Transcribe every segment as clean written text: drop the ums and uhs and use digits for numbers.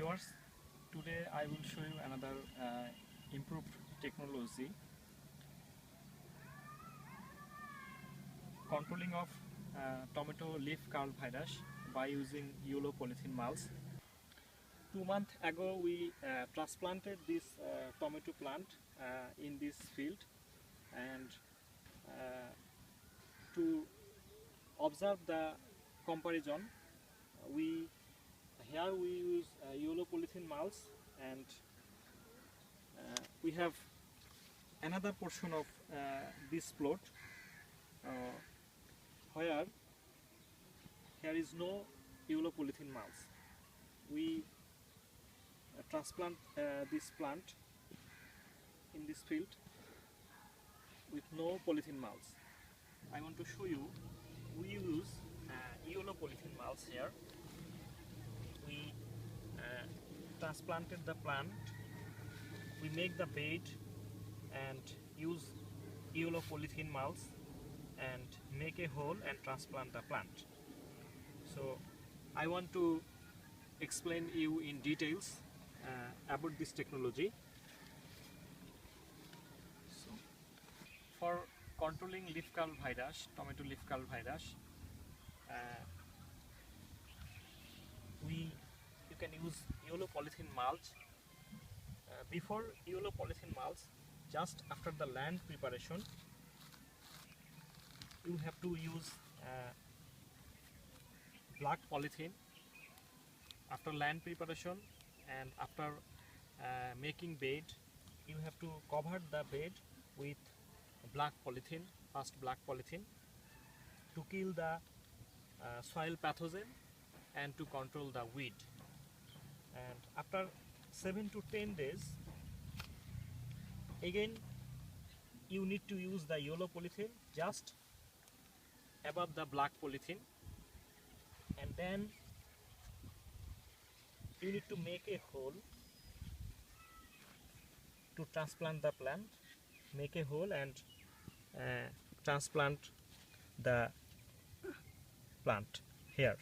Viewers, today I will show you another improved technology controlling of tomato leaf curl virus by using yellow polythene mulch. 2 months ago we transplanted this tomato plant in this field, and to observe the comparison we use yellow polythene mulch, and we have another portion of this plot where here is no yellow polythene mulch. We transplant this plant in this field with no polythene mulch. I want to show you, we use yellow polythene mulch here. We transplanted the plant, we make the bed and use yellow polythene mulch and make a hole and transplant the plant. So I want to explain you in details about this technology. So for controlling leaf curl virus, tomato leaf curl virus, you can use yellow polythene mulch. Before yellow polythene mulch, just after the land preparation, you have to use black polythene. After land preparation and after making bed, you have to cover the bed with black polythene, first black polythene, to kill the soil pathogen and to control the weed. And after 7 to 10 days, again you need to use the yellow polythene just above the black polythene, and then you need to make a hole to transplant the plant. Make a hole and transplant the plant here.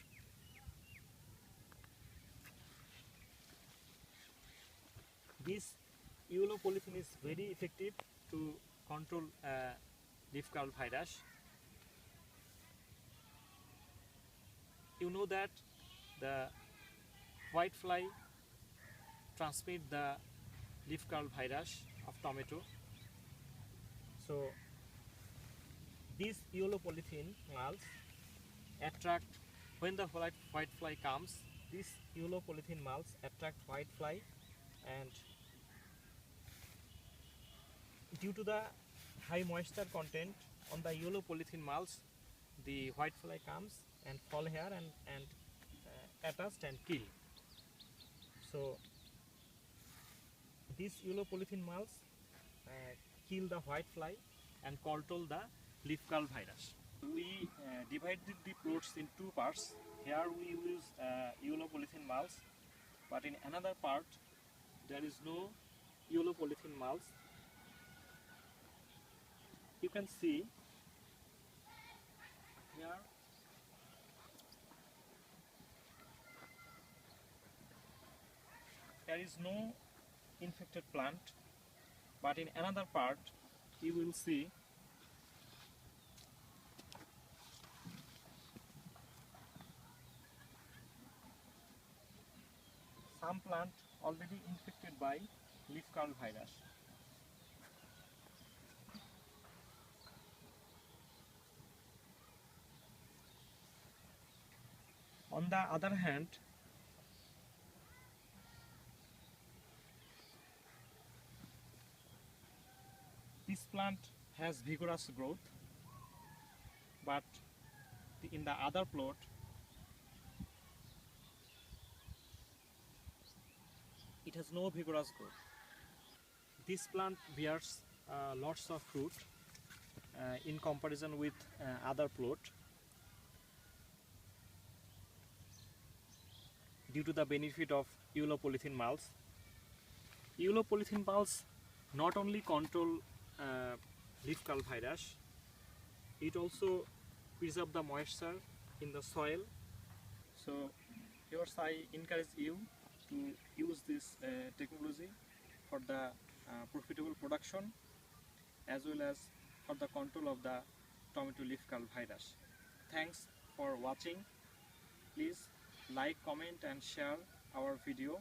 This yellow polythene is very effective to control leaf curl virus. You know that the white fly transmit the leaf curl virus of tomato. So this yellow polythene mulch attract, when the white fly comes, this yellow polythene mulch attract white fly, and due to the high moisture content on the yellow polythene mulch, the white fly comes and fall here and attached and kill. So this yellow polythene mulch kill the white fly and control the leaf curl virus. We divided the plots in 2 parts. Here we use yellow polythene mulch, but in another part there is no yellow polythene mulch. You can see here there is no infected plant, but in another part you will see some plant already infected by leaf curl virus. On the other hand, this plant has vigorous growth, but in the other plot it has no vigorous growth. This plant bears lots of fruit in comparison with other plot, due to the benefit of yellow polythene mulch. Yellow polythene mulch not only control leaf curl virus, it also preserve the moisture in the soil. So here I encourage you to use this technology for the profitable production as well as for the control of the tomato leaf curl virus. Thanks for watching. Please like, comment and share our video.